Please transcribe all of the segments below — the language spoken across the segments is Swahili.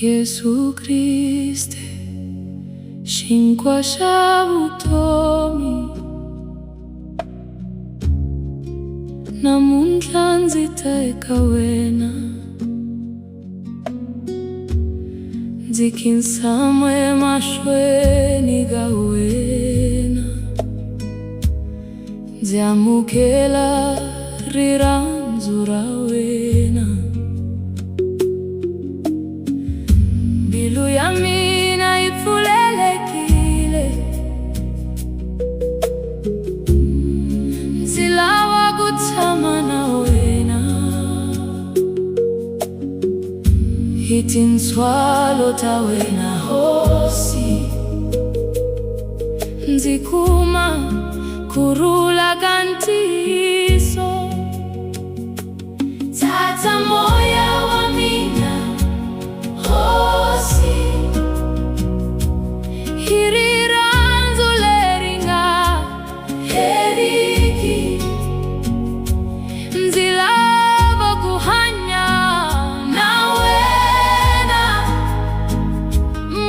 Yesu Kriste shinkwasha butomi namuntlha ndzi ta eka wena ndzi khinsama emahlweni ka wena ndzi amukela rirhandzu ra wena. Mbilu ya mina yi pfulelekile, ndzi lava ku tshama na wena hi tintswalo ta wena Hosi. Ndzi kuma kurhula ka ntiyiso, thatha moya wa mina Hosi, hi rirhandzu leri nga heriki. Ndzi lava ku hanya na wena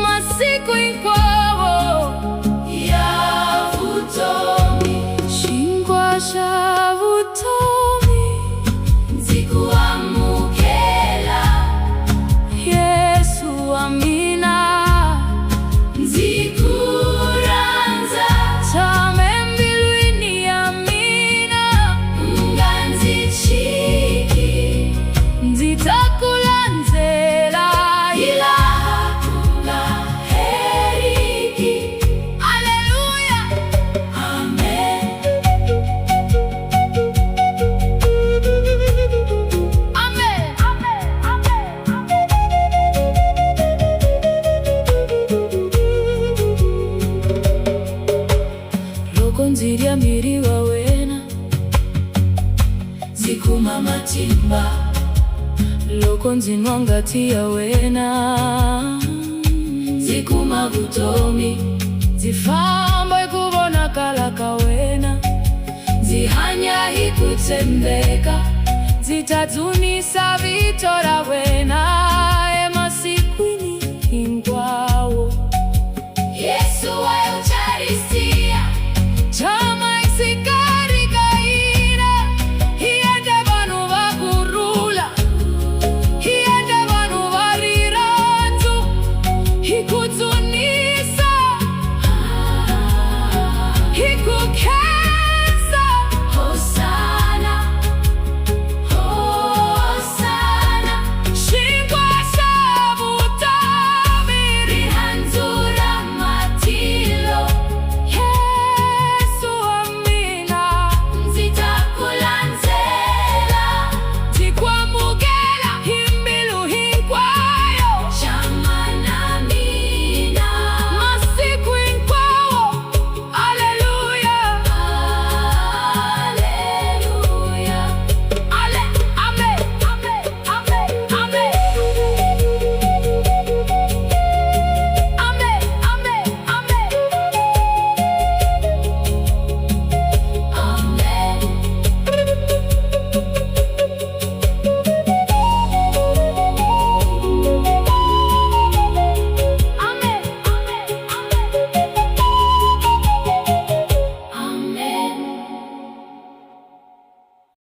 masiku hinkwawo ya vutomi. Shinkwasha vutomi ndzi ku amukela Yesu wa mina, ndzi ku rhandza. Tshama embilwini ya mina, u nga ndzi chiki. Ndzi ta ku landzela hilaha ku nga heriki. Haleluya, amen. Amen, amen, amen, amen. Loko ndzi rya miri wa wena, ndzi kuma matimba. Loko ndzi nwa ngati ya wena, ndzi kuma vutomi. Ndzi famba hi ku vonakala ka wena, ndzi hanya hi ku tshembeka. Ndzi ta dzunisa vito ra wena.